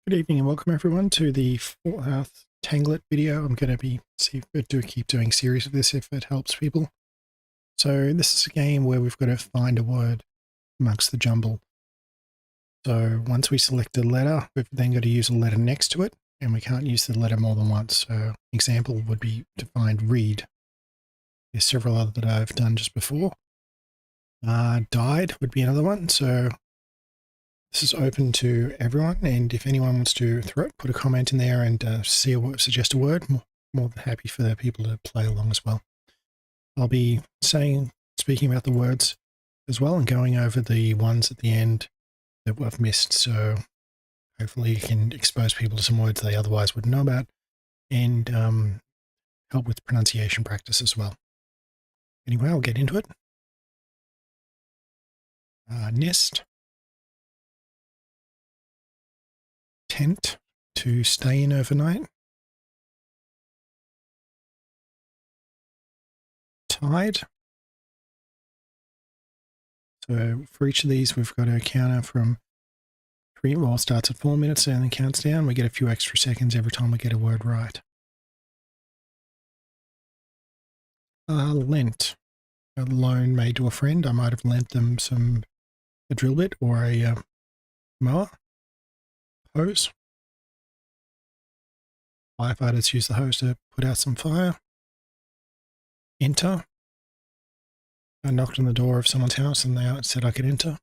Good evening and welcome everyone to the fourth Tanglet video. I'm going to be keep doing series of this if it helps people. So this is a game where we've got to find a word amongst the jumble. So once we select a letter, we've then got to use a letter next to it, and we can't use the letter more than once. So example would be to find read. There's several other that I've done just before. Died would be another one. So this is open to everyone, and if anyone wants to put a comment in there and suggest a word, more than happy for the people to play along as well. I'll be speaking about the words as well and going over the ones at the end that I've missed, so hopefully you can expose people to some words they otherwise wouldn't know about and help with pronunciation practice as well. Anyway, I'll get into it. Nest. Tent, to stay in overnight. Tide. So for each of these, we've got a counter from 3, well, it starts at 4 minutes and then counts down. We get a few extra seconds every time we get a word right. Lent. A loan made to a friend. I might have lent them a drill bit or a mower. Hose. Firefighters use the hose to put out some fire. Enter. I knocked on the door of someone's house and they said I could enter.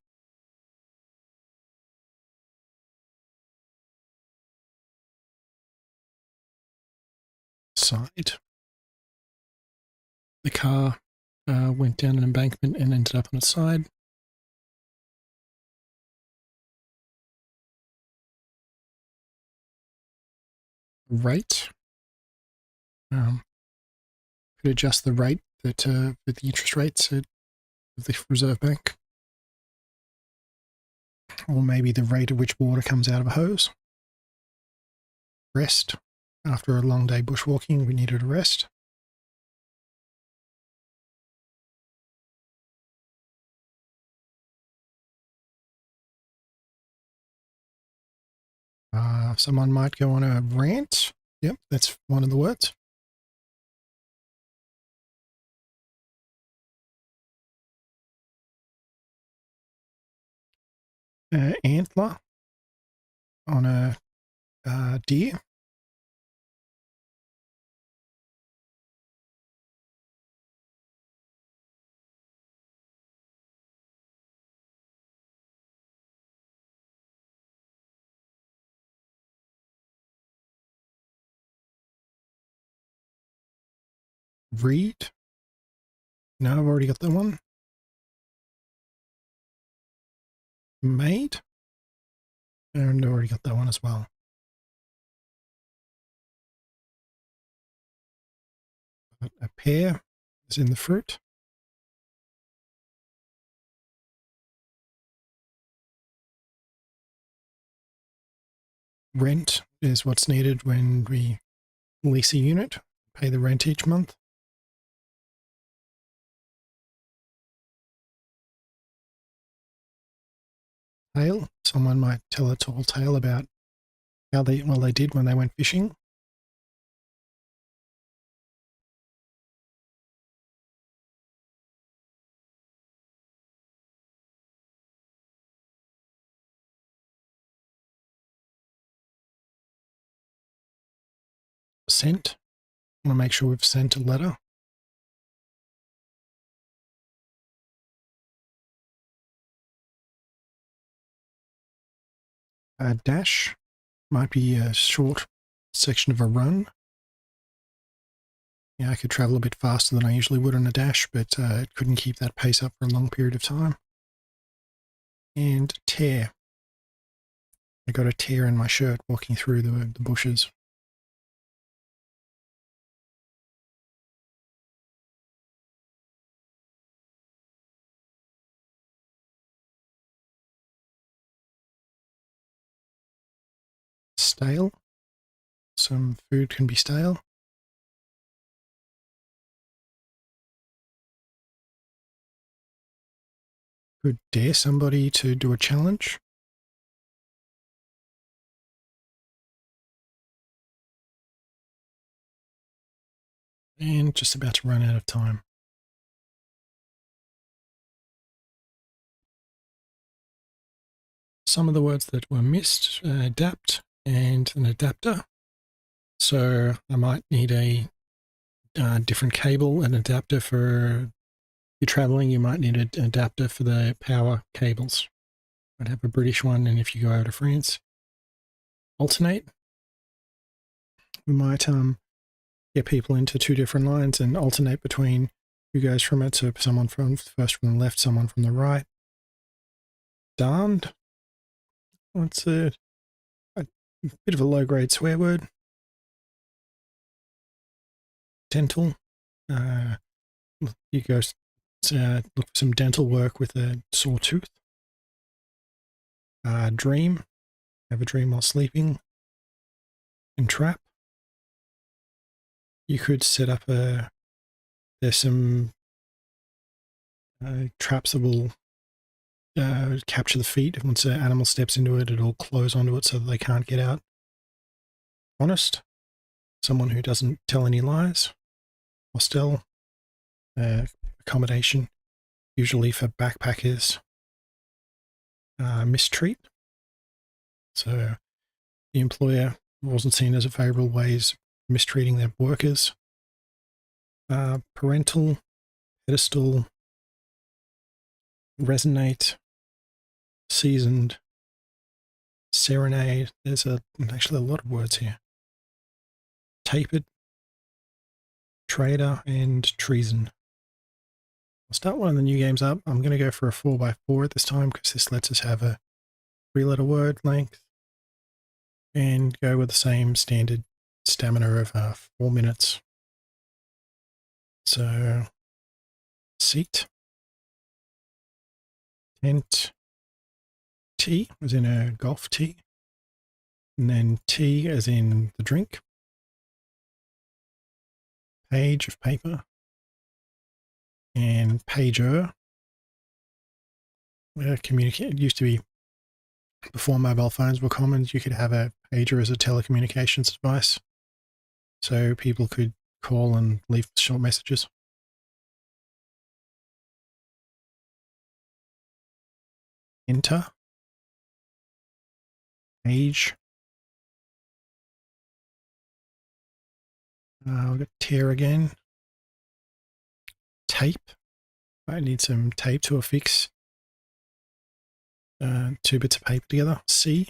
Side. The car went down an embankment and ended up on its side. Rate. Could adjust the rate that with the interest rates of the Reserve Bank, or maybe the rate at which water comes out of a hose. Rest. After a long day bushwalking, we needed a rest. Someone might go on a rant. Yep, that's one of the words. Antler on a deer. Read. No, I've already got that one. Made. And I already got that one as well. A pear is in the fruit. Rent is what's needed when we lease a unit, pay the rent each month. Tale. Someone might tell a tall tale about how they did when they went fishing. Sent. Want to make sure we've sent a letter. A dash might be a short section of a run. Yeah, I could travel a bit faster than I usually would on a dash, but it couldn't keep that pace up for a long period of time. And tear. I got a tear in my shirt walking through the bushes. Stale. Some food can be stale. Could dare somebody to do a challenge. And just about to run out of time. Some of the words that were missed, adapt and an adapter. So I might need a different cable, an adapter for you're traveling, you might need an adapter for the power cables. I'd have a British one, and if you go over to France, alternate. We might get people into two different lines and alternate between who goes from it. So someone from first from the left, someone from the right. Darned. That's a bit of a low-grade swear word. Dental. You go look for some dental work with a sore tooth. Dream. Have a dream while sleeping. Entrap. You could set up there's some traps that will capture the feet. Once an animal steps into it, it'll close onto it so that they can't get out. Honest. Someone who doesn't tell any lies. Hostel. Accommodation, usually for backpackers. Mistreat. So the employer wasn't seen as a favourable ways mistreating their workers. Parental, pedestal, resonate, seasoned, serenade. There's actually a lot of words here. Tapered, trader, and treason. I'll start one of the new games up. I'm going to go for a 4x4 at this time because this lets us have a 3-letter word length and go with the same standard stamina of 4 minutes. So, seat, tent, tea as in a golf tee, and then tea as in the drink, page of paper, and pager. Communicate. It used to be, before mobile phones were common, you could have a pager as a telecommunications device, so people could call and leave short messages. Enter. Age. We've got tear again. Tape. I need some tape to affix 2 bits of paper together. See.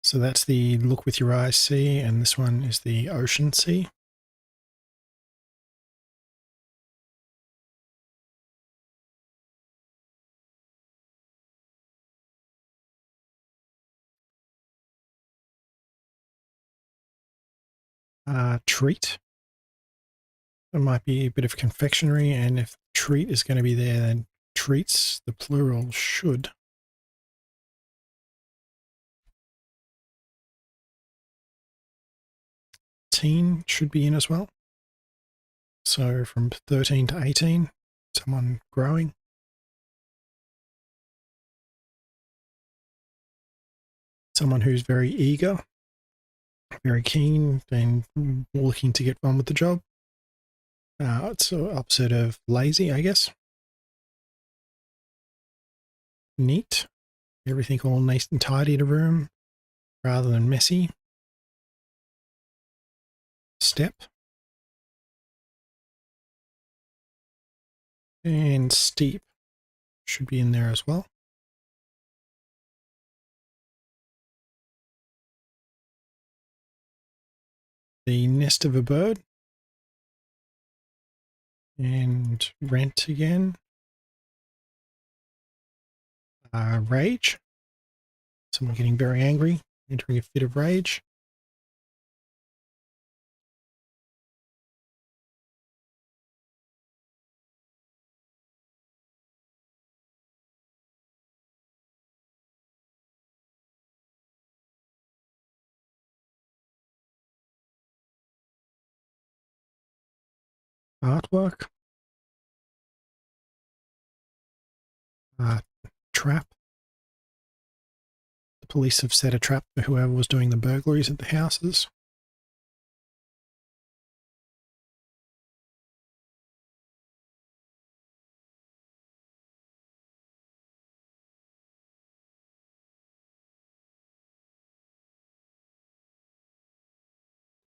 So that's the look with your eyes see, and this one is the ocean sea. Treat. There might be a bit of confectionery, and if treat is going to be there, then treats, the plural, should. Teen should be in as well. So from 13 to 18, someone growing. Someone who's very eager, very keen, and looking to get on with the job. It's the opposite of lazy, I guess. Neat. Everything all nice and tidy in a room rather than messy. Step. And steep should be in there as well. The nest of a bird. And rent again. Rage. Someone getting very angry, entering a fit of rage. Artwork. Trap. The police have set a trap for whoever was doing the burglaries at the houses.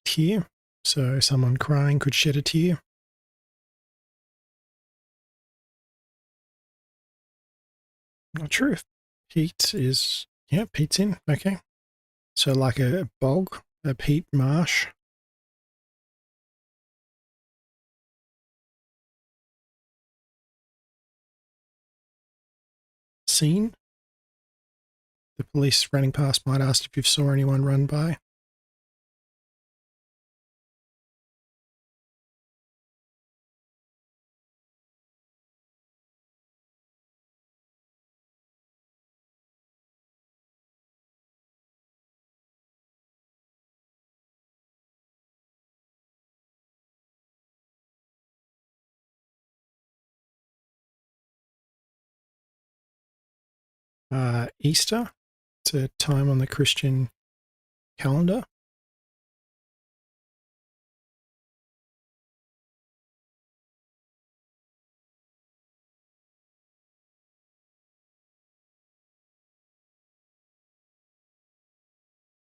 here. So someone crying could shed a tear. Not sure if peat is, yeah, peat's in, okay. So like a bog, a peat marsh. Scene. The police running past might ask if you saw anyone run by. Easter. It's a time on the Christian calendar.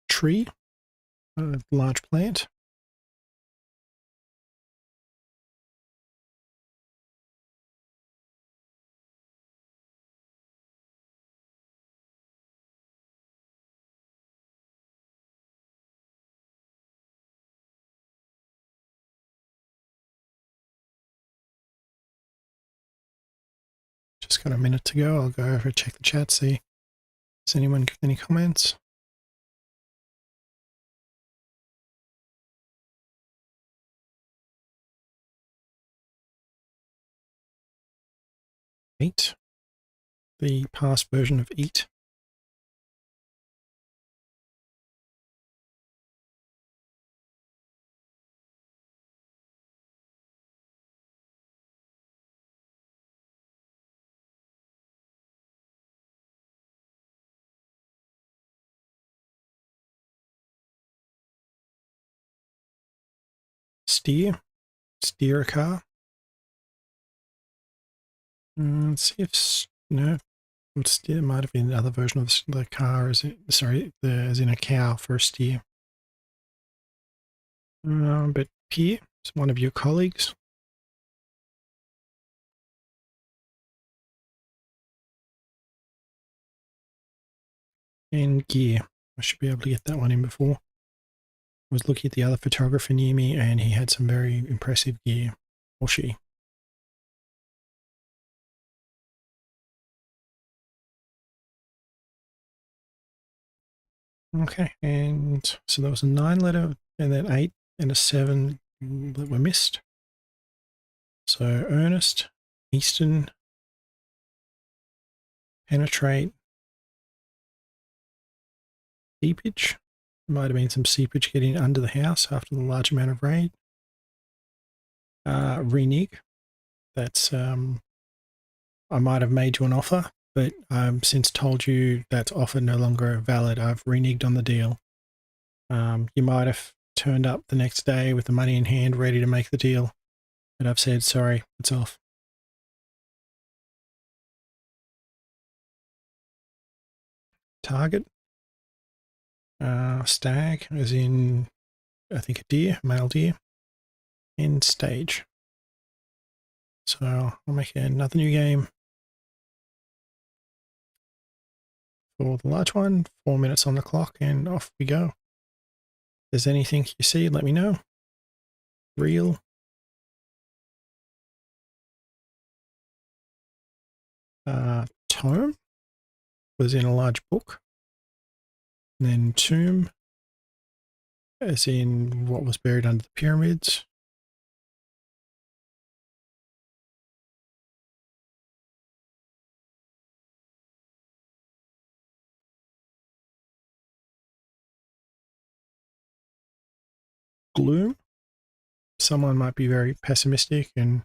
Tree. A large plant. Just got a minute to go. I'll go over and check the chat, see has anyone given any comments. Eat. The past version of eat. Steer. Steer a car. Let's see if no. Steer might have been the other version of the car. As in a cow for a steer. But peer is one of your colleagues. And gear. I should be able to get that one in before. I was looking at the other photographer near me and he had some very impressive gear. Or she. Okay, and so there was a 9 letter and then 8 and a 7 that were missed. So earnest, eastern, penetrate, seepage. Might have been some seepage getting under the house after the large amount of rain. Renege. That's I might have made you an offer, but I've since told you that offer no longer valid. I've reneged on the deal. You might have turned up the next day with the money in hand, ready to make the deal, but I've said sorry, it's off. Target. Stag, as in, I think a deer, male deer, and stage. So I'll make another new game for the large one, 4 minutes on the clock, and off we go. If there's anything you see, let me know. Real. Tome was in a large book. And then tomb, as in what was buried under the pyramids. Gloom. Someone might be very pessimistic and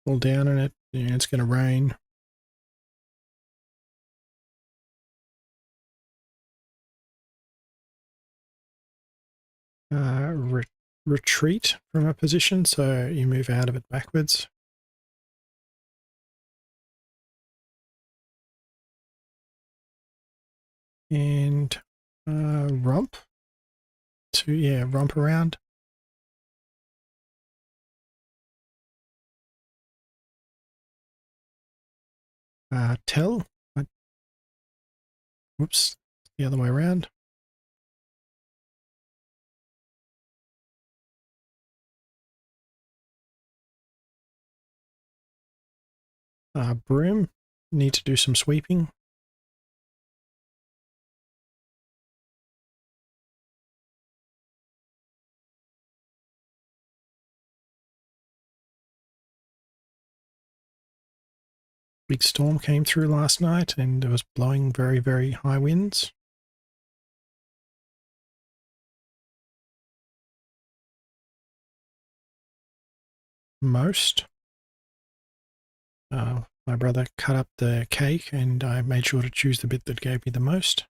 all down on it, and it's going to rain. Retreat from a position, so you move out of it backwards. And romp. Romp around. Tell. Whoops, the other way around. Broom. Need to do some sweeping. Big storm came through last night and it was blowing very, very high winds. Most. My brother cut up the cake and I made sure to choose the bit that gave me the most.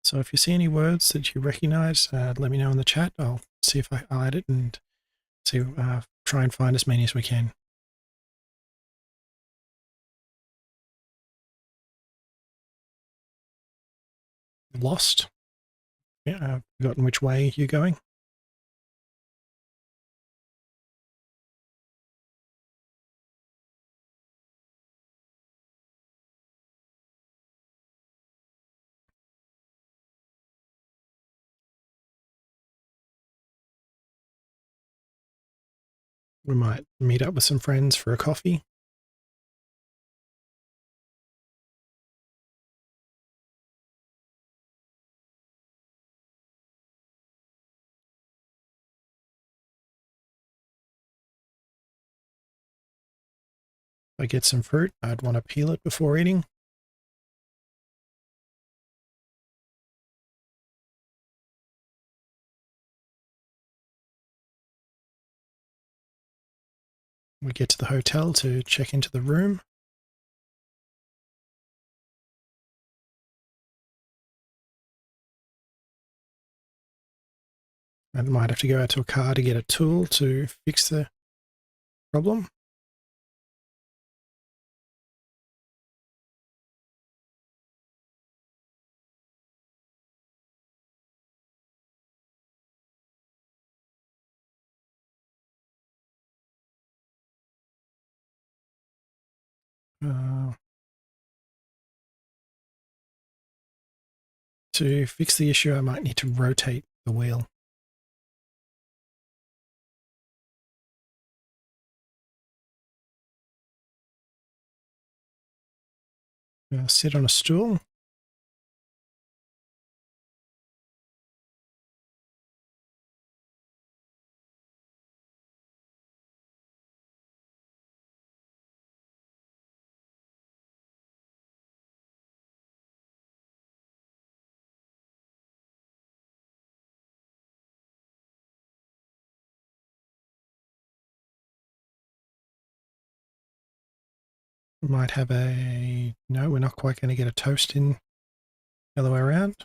So if you see any words that you recognize, let me know in the chat. I'll see if I'll add it and try and find as many as we can. Lost. Yeah, I've forgotten which way you're going. We might meet up with some friends for a coffee. If I get some fruit, I'd want to peel it before eating. We get to the hotel to check into the room. I might have to go out to a car to get a tool to fix the problem. To fix the issue, I might need to rotate the wheel. Sit on a stool. We might have a... No, we're not quite going to get a toast in the other way around.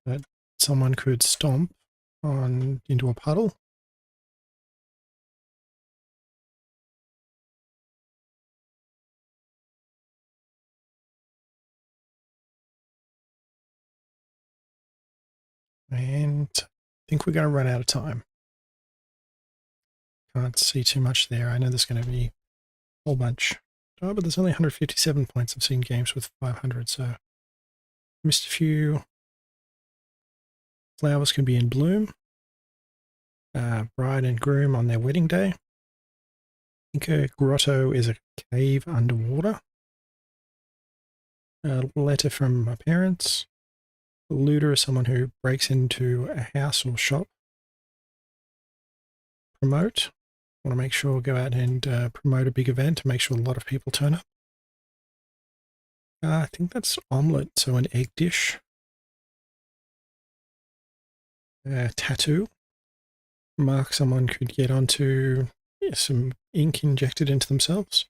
But someone could stomp on into a puddle. And I think we're going to run out of time. Can't see too much there. I know there's going to be a whole bunch. Oh, but there's only 157 points. I've seen games with 500, so missed a few. Flowers can be in bloom. Bride and groom on their wedding day. I think a grotto is a cave underwater. A letter from my parents. A looter is someone who breaks into a house or shop. Promote. Want to make sure go out and promote a big event to make sure a lot of people turn up. I think that's omelette, so an egg dish. Tattoo. Mark someone could get onto some ink injected into themselves.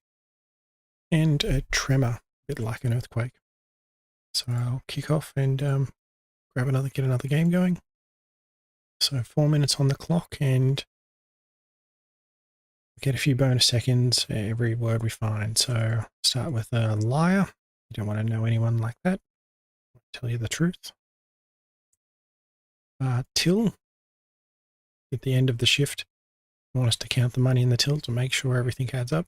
And a tremor, a bit like an earthquake. So I'll kick off and get another game going. So 4 minutes on the clock, and get a few bonus seconds for every word we find. So start with a liar. You don't want to know anyone like that. I'll tell you the truth. Till. At the end of the shift, I want us to count the money in the till to make sure everything adds up.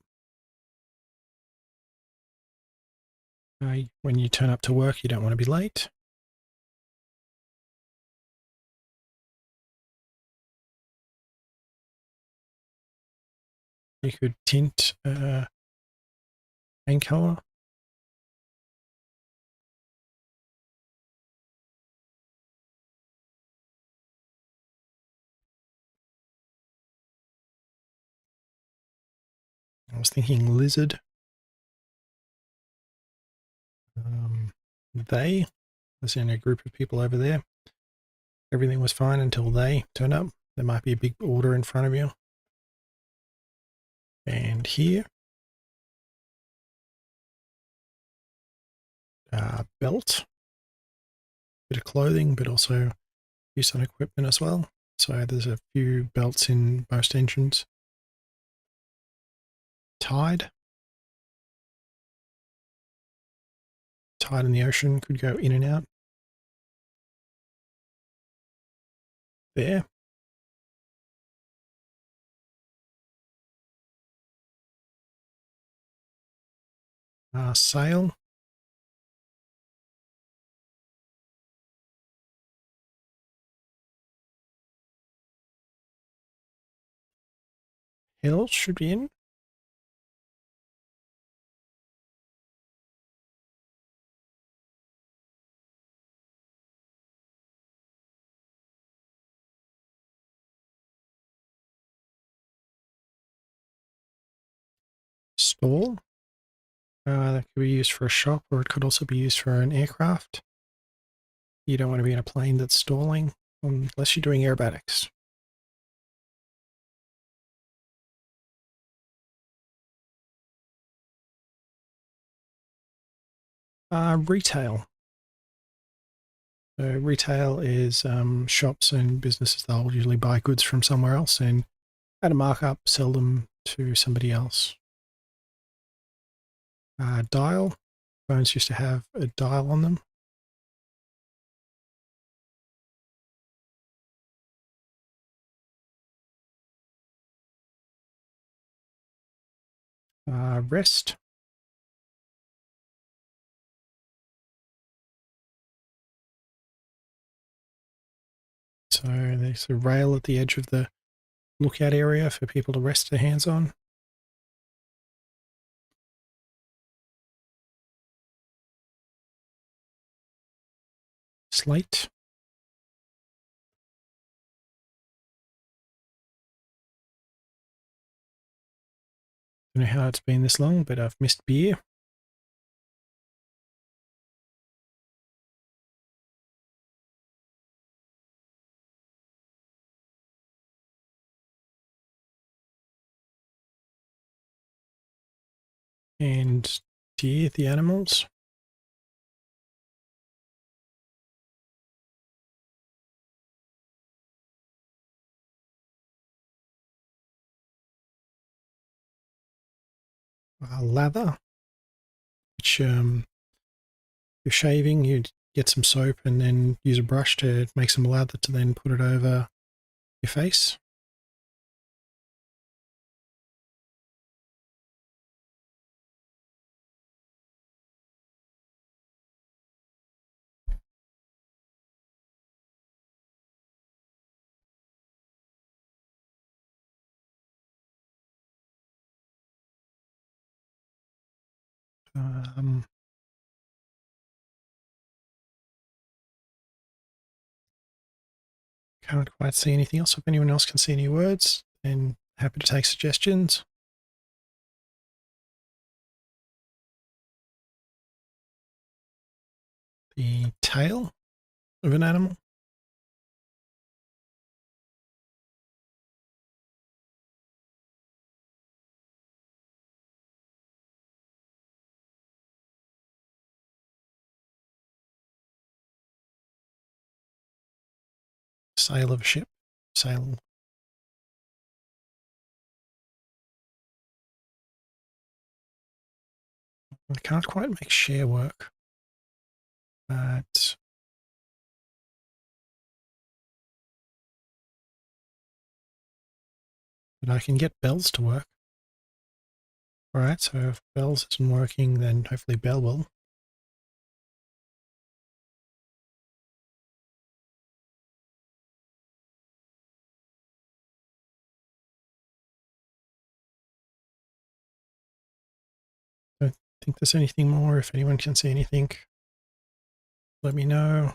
When you turn up to work, you don't want to be late. You could tint paint color. I was thinking lizard. They, as in a group of people over there. Everything was fine until they turned up. There might be a big order in front of you. And here, belt, bit of clothing, but also use on equipment as well. So there's a few belts in most engines. Tide. Tide in the ocean could go in and out. There. Sail. Hill should be in. Stall. That could be used for a shop, or it could also be used for an aircraft. You don't want to be in a plane that's stalling unless you're doing aerobatics. Retail. So retail is shops and businesses. They'll usually buy goods from somewhere else and at a markup sell them to somebody else. Dial. Phones used to have a dial on them. Rest. So there's a rail at the edge of the lookout area for people to rest their hands on. Slate. Don't know how it's been this long, but I've missed beer. And deer, the animals. Lather, which you're shaving, you get some soap and then use a brush to make some lather to then put it over your face. Can't quite see anything else. If anyone else can see any words, then happy to take suggestions. The tail of an animal. Sail of a ship. sale. I can't quite make share work, but I can get bells to work. Alright, so if bells isn't working, then hopefully bell will. Don't think there's anything more. If anyone can see anything, let me know.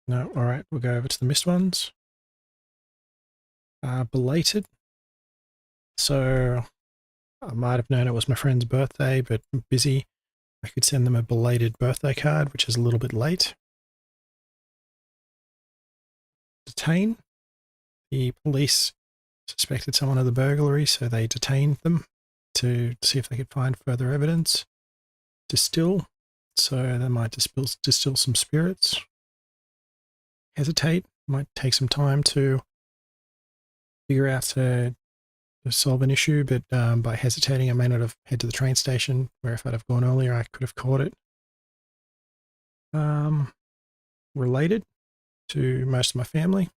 No, alright, we'll go over to the missed ones. Belated. So I might have known it was my friend's birthday, but I'm busy. I could send them a belated birthday card, which is a little bit late. Detain. The police suspected someone of the burglary, so they detained them to see if they could find further evidence. Distill. So they might distill some spirits. Hesitate. Might take some time to figure out to solve an issue, but by hesitating, I may not have head to the train station, where if I'd have gone earlier, I could have caught it. Related to most of my family.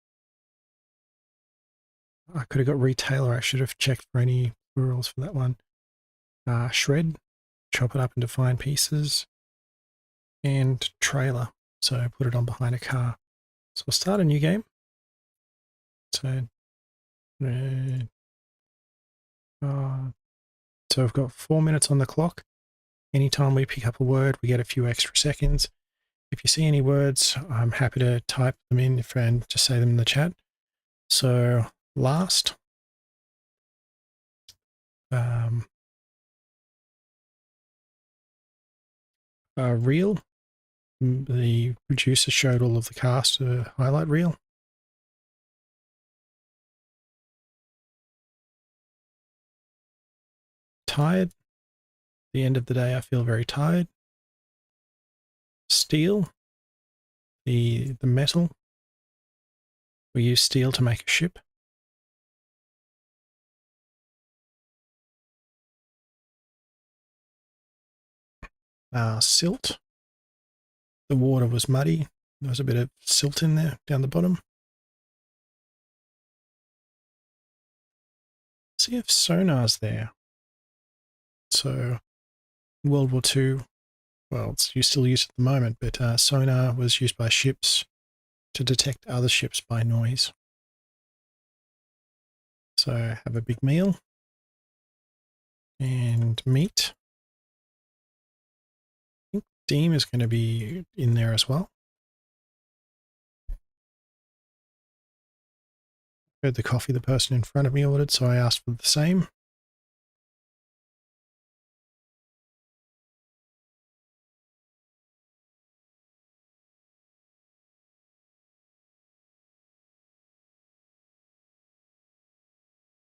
I could have got retailer. I should have checked for any plurals for that one. Shred, chop it up into fine pieces. And trailer, so put it on behind a car. So we'll start a new game. So I've got 4 minutes on the clock. Anytime we pick up a word, we get a few extra seconds. If you see any words, I'm happy to type them in and just say them in the chat. So last, reel. The producer showed all of the cast a highlight reel. Tired. The end of the day, I feel very tired. Steel. The metal. We use steel to make a ship. Silt. The water was muddy. There was a bit of silt in there down the bottom. See if sonar's there. So World War II, well, it's still used at the moment, but sonar was used by ships to detect other ships by noise. So have a big meal and meat. I think steam is going to be in there as well. Heard the coffee the person in front of me ordered, so I asked for the same.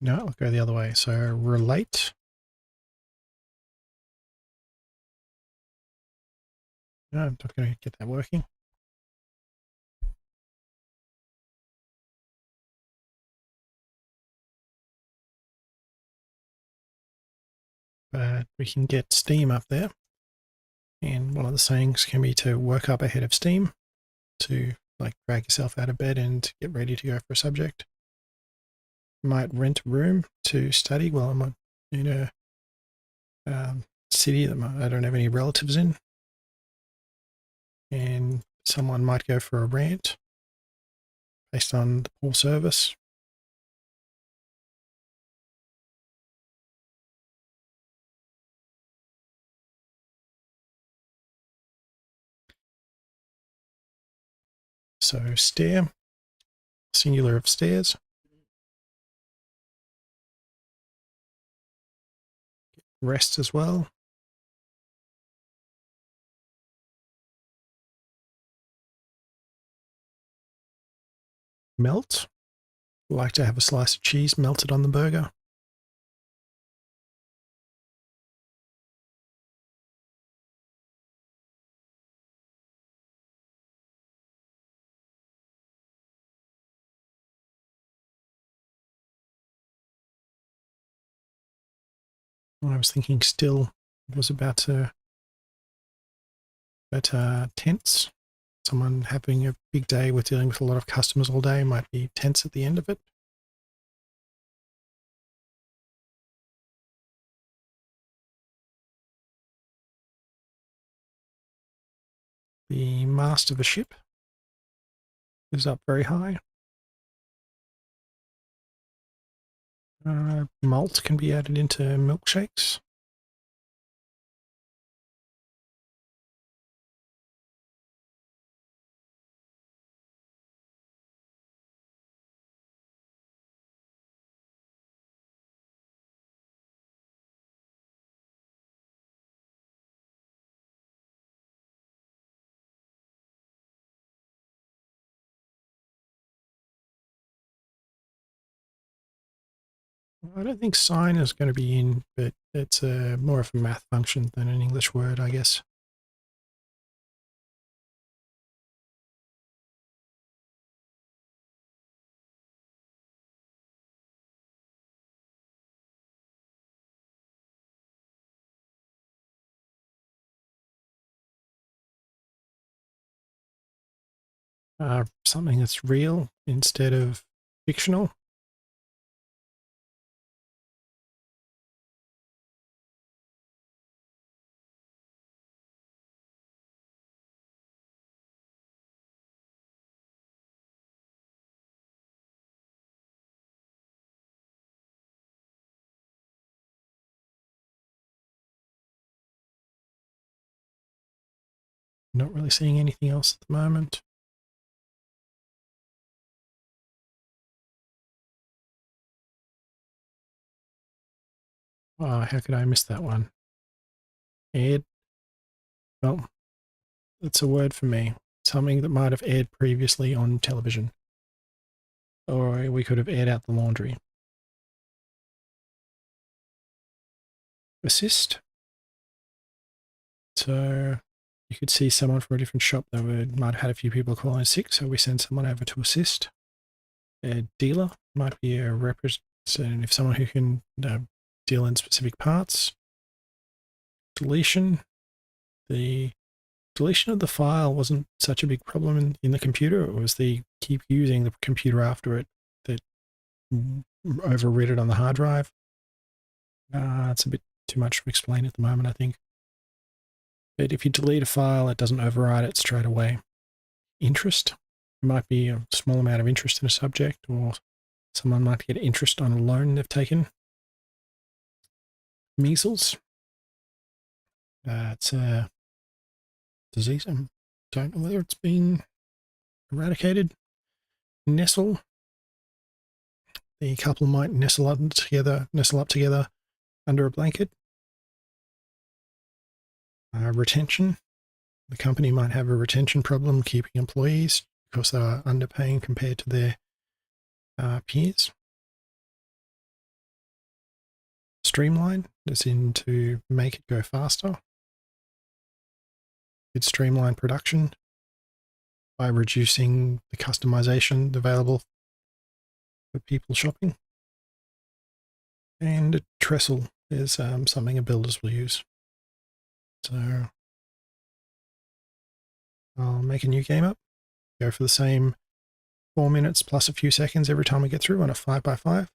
No, I'll go the other way. So relate. No, I'm not going to get that working. But we can get steam up there. And one of the sayings can be to work up ahead of steam, to like drag yourself out of bed and get ready to go for a subject. Might rent a room to study while I'm in a city that I don't have any relatives in. And someone might go for a rant based on the poor service. So stair, singular of stairs. Rest as well. Melt. Like to have a slice of cheese melted on the burger. I was thinking still was about tense. Someone having a big day with dealing with a lot of customers all day might be tense at the end of it. The mast of a ship is up very high. Malt can be added into milkshakes. I don't think sign is going to be in, but it's more of a math function than an English word, I guess. Something that's real instead of fictional. Not really seeing anything else at the moment. Oh, how could I miss that one? Aired. Well, that's a word for me. Something that might have aired previously on television. Or we could have aired out the laundry. Assist. So you could see someone from a different shop that might have had a few people calling sick, so we send someone over to assist. A dealer might be a representative, someone who can deal in specific parts. Deletion. The deletion of the file wasn't such a big problem in the computer. It was the keep using the computer after it that overread it on the hard drive. It's a bit too much to explain at the moment, I think. But if you delete a file, it doesn't override it straight away. Interest. It might be a small amount of interest in a subject, or someone might get interest on a loan they've taken. Measles. It's a disease. I don't know whether it's been eradicated. Nestle. The couple might nestle up together under a blanket. Retention. The company might have a retention problem keeping employees because they are underpaying compared to their peers. Streamline, as in to make it go faster. It streamline production by reducing the customization available for people shopping. And a trestle is something a builders will use. So I'll make a new game up, go for the same 4 minutes plus a few seconds every time we get through on a 5x5.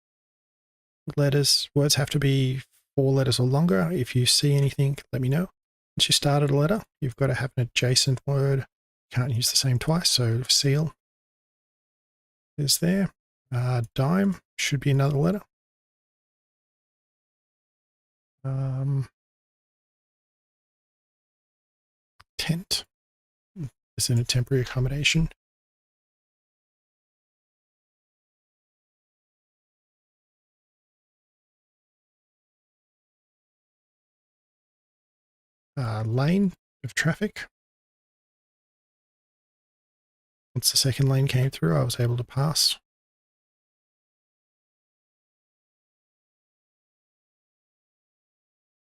Words have to be 4 letters or longer. If you see anything, let me know. Once you started a letter, you've got to have an adjacent word. Can't use the same twice, so seal is there. Dime should be another letter. Tent is in a temporary accommodation. Lane of traffic. Once the second lane came through, I was able to pass.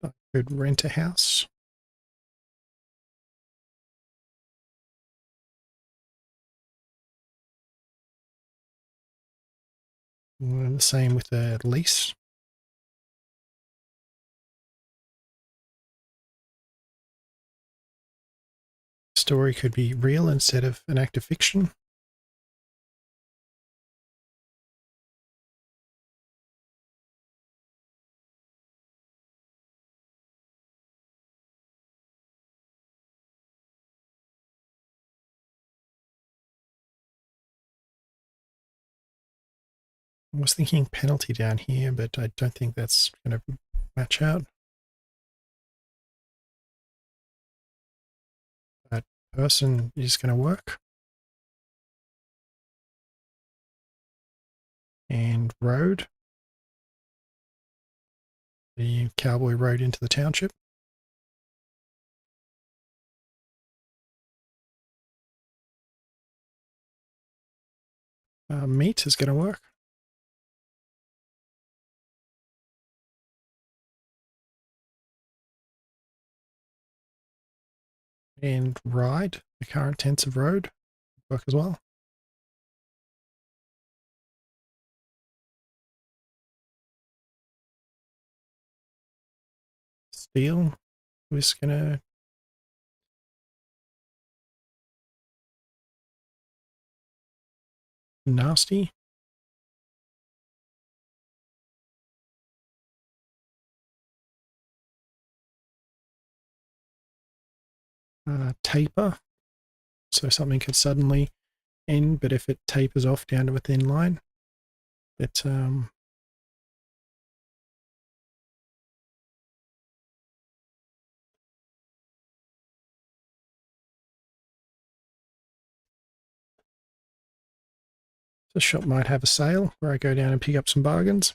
I could rent a house. And the same with a lease. story could be real instead of an act of fiction. I was thinking penalty down here, but I don't think that's going to match out. That person is going to work. And road. The cowboy rode into the township. Meat is going to work. And ride, the current tense of road, work as well. Steal is going to nasty. Taper, so something could suddenly end, but if it tapers off down to a thin line, it the shop might have a sale where I go down and pick up some bargains.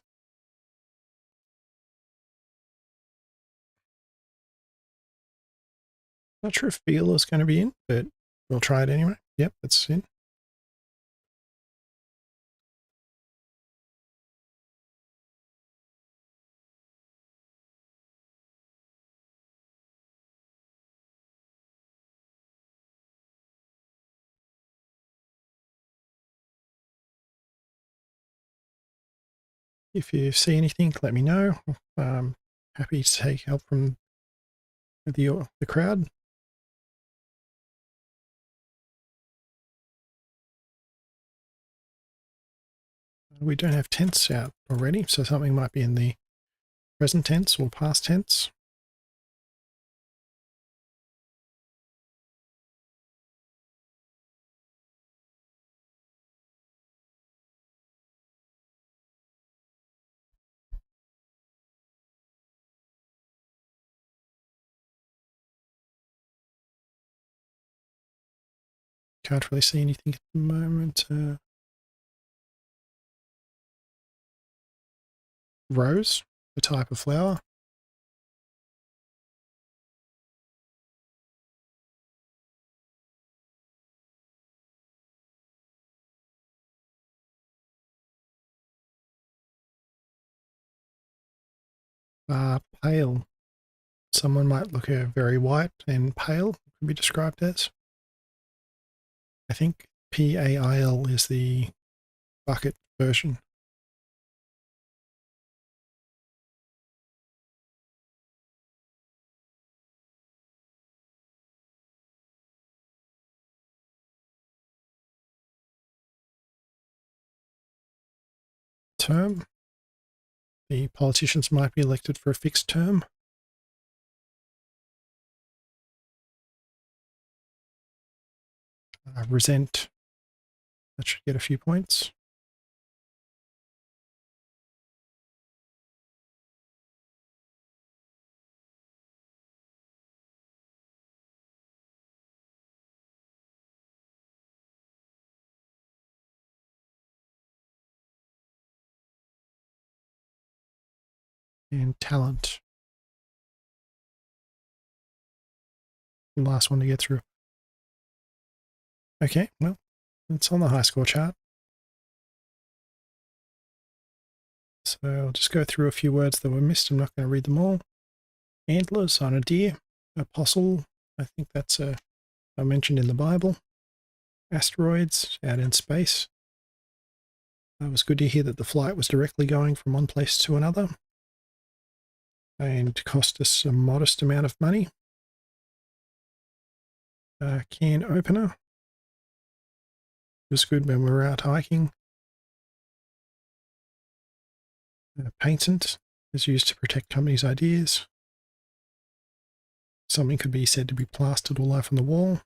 Not sure if Feel is going to be in, but we'll try it anyway. Yep, that's in. If you see anything, let me know. Happy to take help from the crowd. We don't have tense out already, so something might be in the present tense or past tense. Can't really see anything at the moment. Rose, the type of flower. Pale. Someone might look very white and pale, could be described as. I think PAIL is the bucket version. Term. The politicians might be elected for a fixed term. Resent. That should get a few points. And talent. The last one to get through. Okay, well, it's on the high score chart. So I'll just go through a few words that were missed. I'm not going to read them all. Antlers on a deer. Apostle. I think that's I mentioned in the Bible. Asteroids out in space. It was good to hear that the flight was directly going from one place to another and cost us a modest amount of money. Can opener. It was good when we were out hiking. Patent is used to protect companies' ideas. Something could be said to be plastered all over on the wall.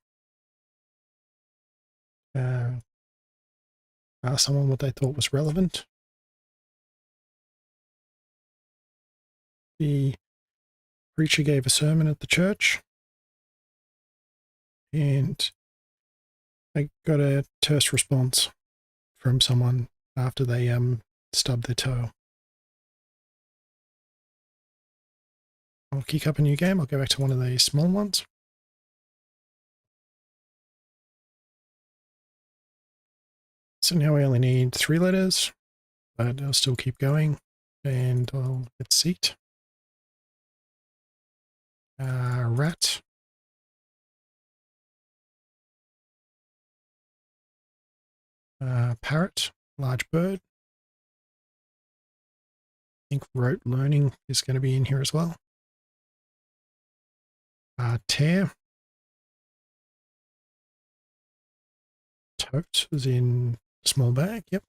Ask someone what they thought was relevant. The preacher gave a sermon at the church, and I got a terse response from someone after they stubbed their toe. I'll kick up a new game. I'll go back to one of the small ones. So now we only need 3 letters, but I'll still keep going, and I'll get seat. Rat. Parrot, large bird. I think rote learning is going to be in here as well. Tear. Tote is in small bag, yep.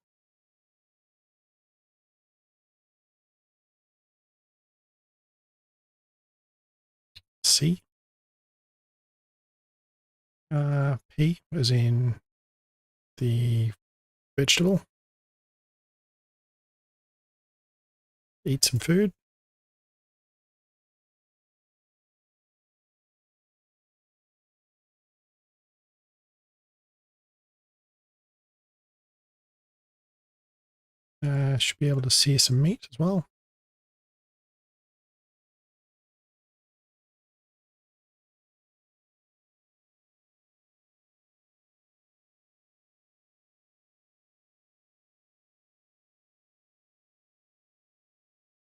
C. P is in the vegetable. Eat some food. Should be able to sear some meat as well.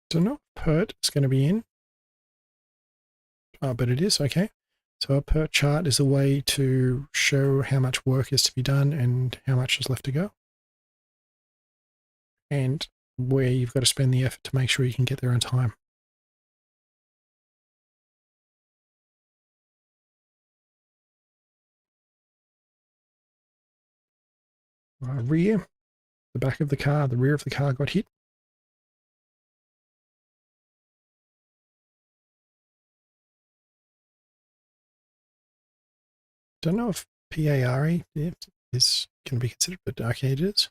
Don't know if pert is going to be in. But it is, okay. So a pert chart is a way to show how much work is to be done and how much is left to go. And where you've got to spend the effort to make sure you can get there on time. Rear, the back of the car, the rear of the car got hit. Don't know if PARE is going to be considered, but okay, it is.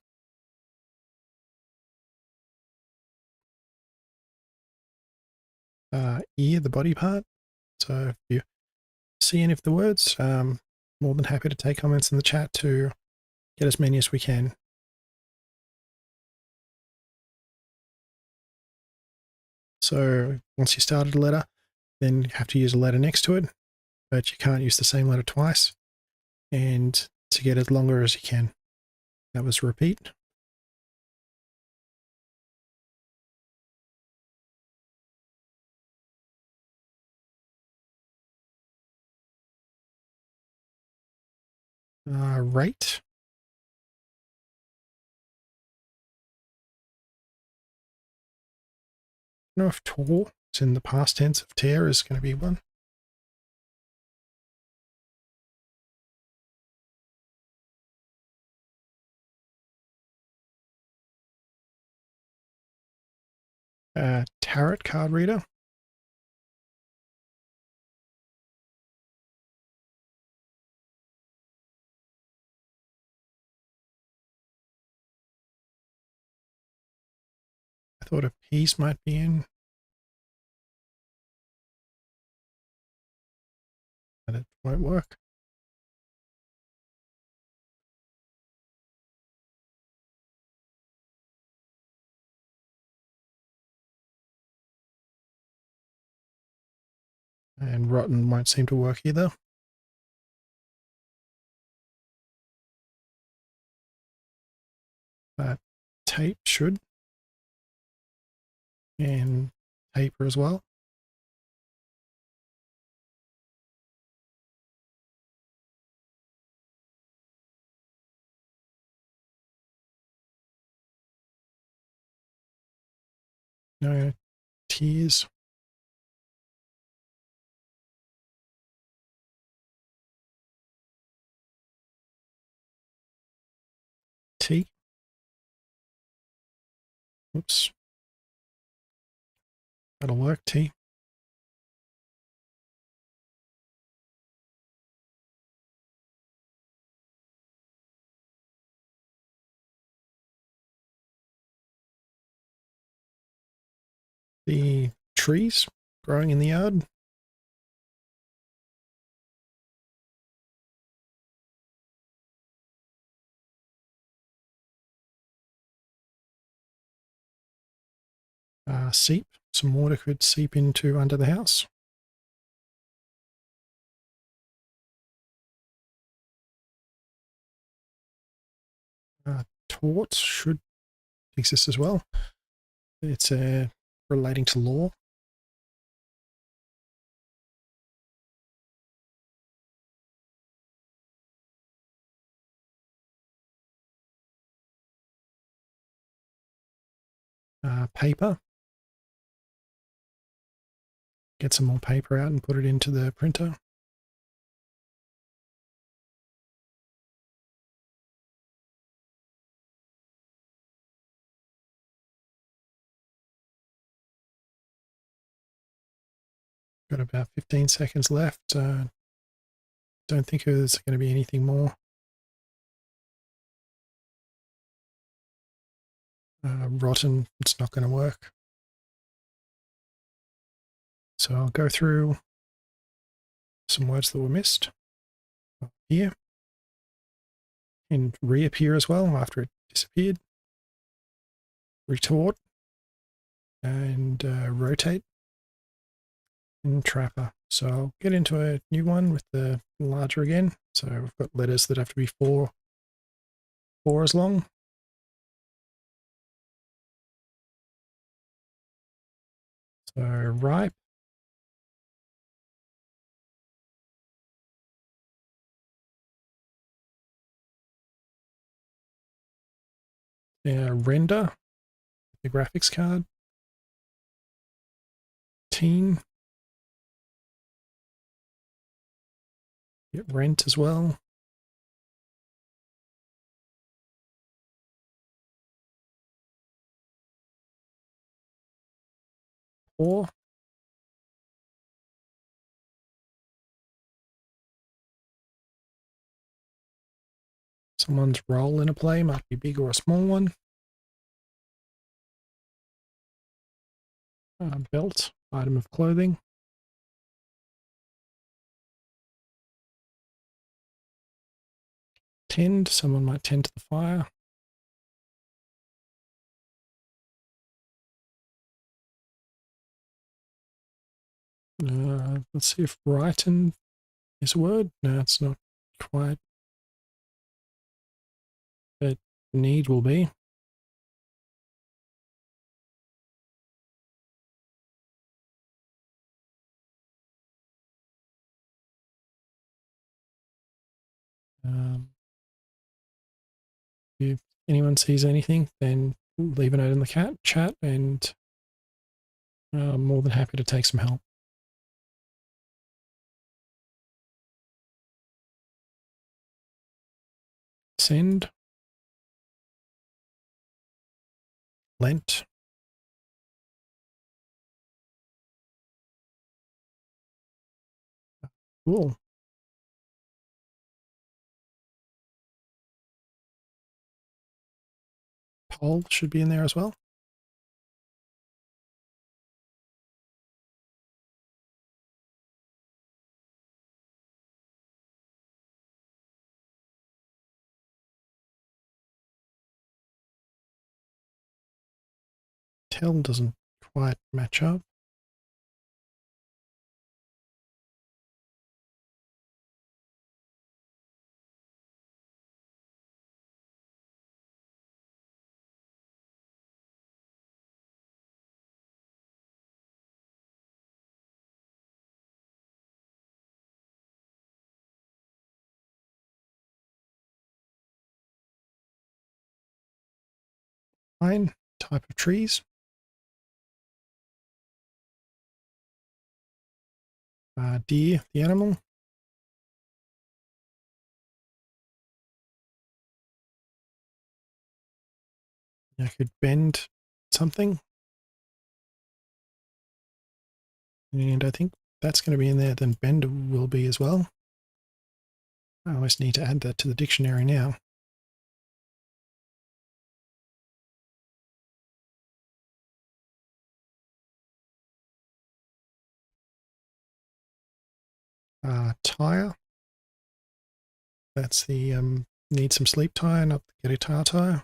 Ear, the body part. So if you see any of the words, more than happy to take comments in the chat to get as many as we can. So once you started a letter, then you have to use a letter next to it, but you can't use the same letter twice. And to get as longer as you can. That was repeat. Rate. I don't know if tore is in the past tense of tear is going to be one. Tarot card reader. I thought a piece might be in, but it won't work. And rotten won't seem to work either. Tape should. And paper as well. No tears. T. Oops. That'll work, T. The trees growing in the yard. Seep. Some water could seep into under the house. Tort should exist as well. It's relating to law. Paper. Get some more paper out and put it into the printer. Got about 15 seconds left. Don't think there's going to be anything more. Rotten, it's not going to work. So I'll go through some words that were missed here and reappear as well after it disappeared. Retort and rotate and trapper. So I'll get into a new one with the larger again. So we've got letters that have to be four as long. So ripe. Render, the graphics card. Teen. Get rent as well. Or someone's role in a play might be big or a small one. Belt, item of clothing. Tend, someone might tend to the fire. Let's see if writen is a word. No, it's not quite. But need will be. If anyone sees anything, then leave a note in the chat, and I'm more than happy to take some help. Send. Lent. Cool. Poll should be in there as well. Tell doesn't quite match up. Fine. Type of trees. Deer, the animal. I could bend something. And I think that's going to be in there, then bend will be as well. I always need to add that to the dictionary now. Tire. That's the need some sleep tire, not the guitar tire.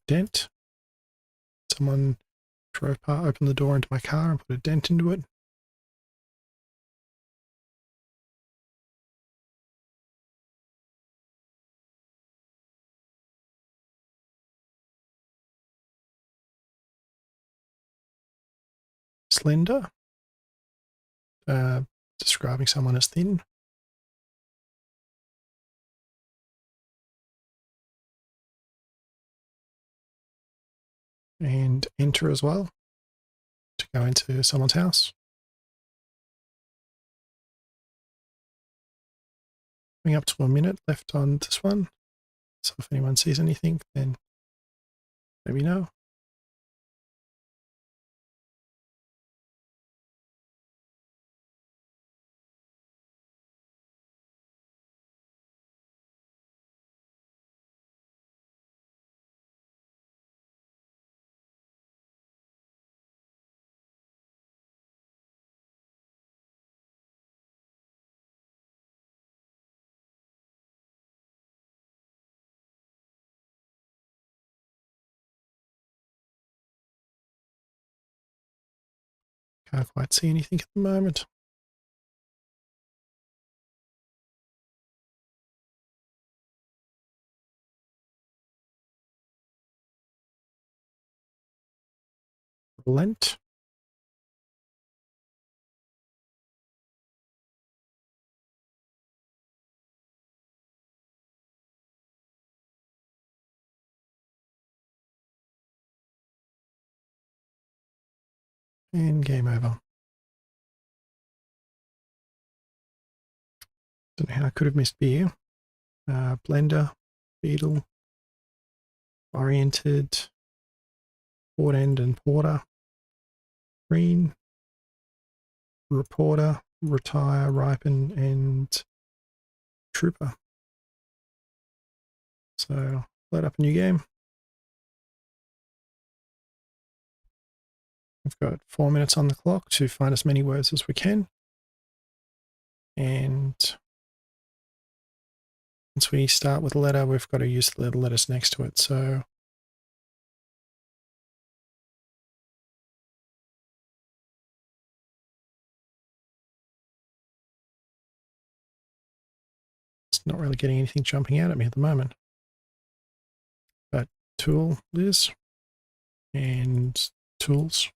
Dent. Someone drove past, opened the door into my car and put a dent into it. Slender. Describing someone as thin. And enter as well to go into someone's house. Coming up to a minute left on this one. So if anyone sees anything, then let me know. Can't quite see anything at the moment. Lent. And game over. Don't know how I could have missed beer. Blender, beetle, oriented, port end and porter, green, reporter, retire, ripen, and trooper. So load up a new game. We've got 4 minutes on the clock to find as many words as we can. And once we start with a letter, we've got to use the letters next to it. So it's not really getting anything jumping out at me at the moment. But tool is, and tools.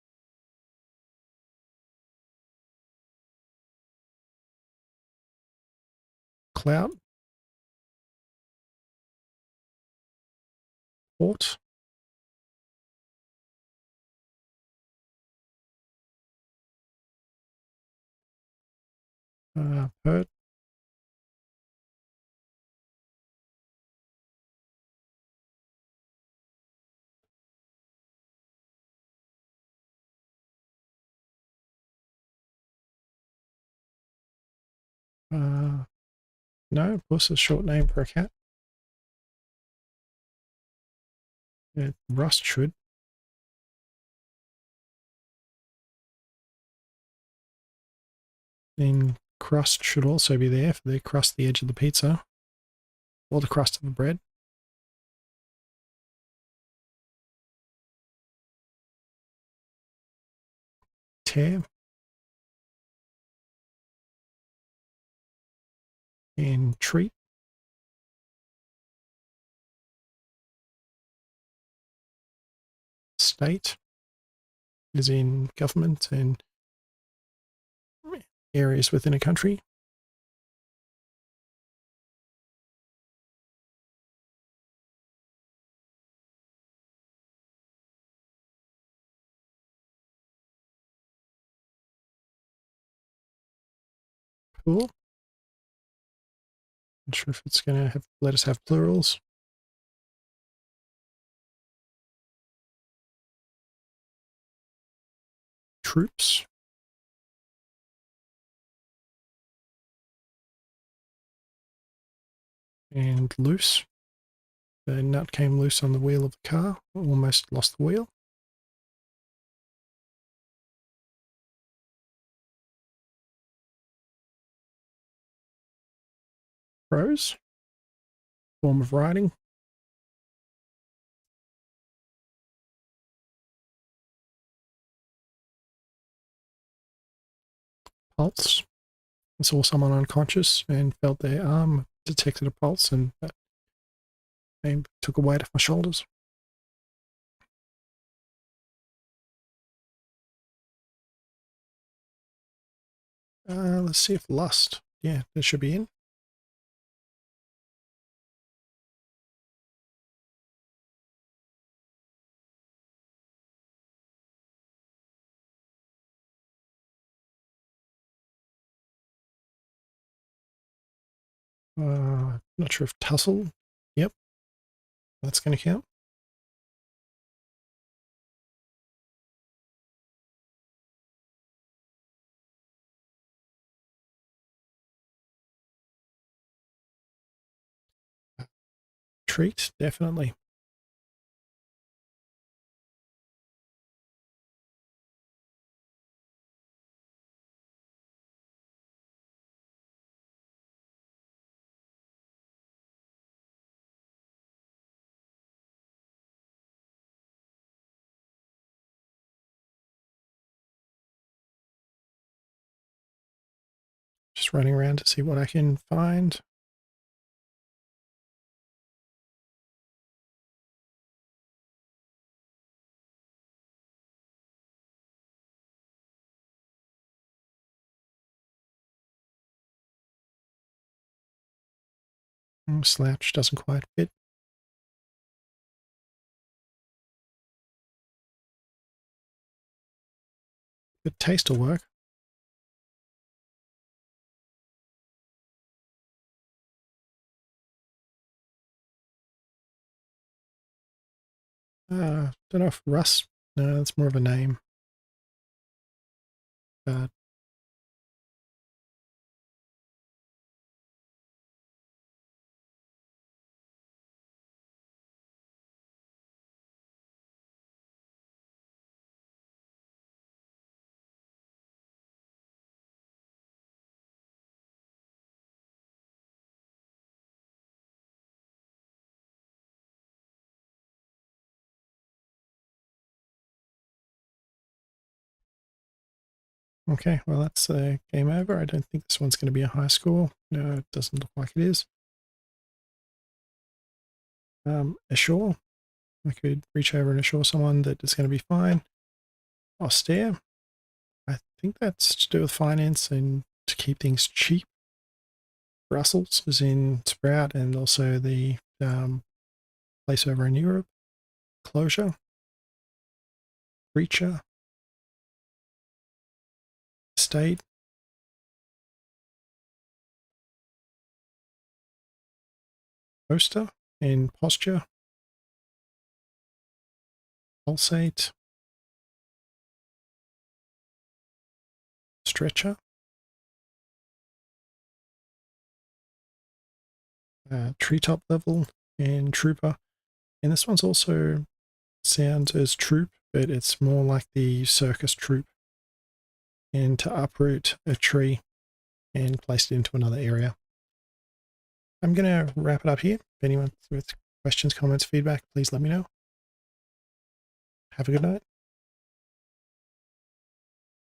Clout. Port. Pert. No, puss is a short name for a cat. Rust should. Then crust should also be there for the crust, the edge of the pizza, or the crust of the bread. Tear. And treat. State is in government and areas within a country. Cool. Not sure if it's going to let us have plurals. Troops. And loose. The nut came loose on the wheel of the car. Almost lost the wheel. Prose. Form of writing. Pulse. I saw someone unconscious and felt their arm, detected a pulse, and that took a weight off my shoulders. Let's see if lust. Yeah, that should be in. Not sure if tussle. Yep, that's going to count. Treat, definitely. Just running around to see what I can find. Slouch doesn't quite fit. But taste will work. Don't know if Russ. No, that's more of a name. Okay, well, that's game over. I don't think this one's going to be a high score. No, it doesn't look like it is. Assure. I could reach over and assure someone that it's going to be fine. Austere. I think that's to do with finance and to keep things cheap. Brussels is in Sprout and also the place over in Europe. Closure. Breacher. State. Poster and posture. Pulsate. Stretcher. Treetop level and trooper. And this one's also sounds as troop, but it's more like the circus troop. And to uproot a tree and place it into another area. I'm going to wrap it up here. If anyone with questions, comments, feedback, please let me know. Have a good night.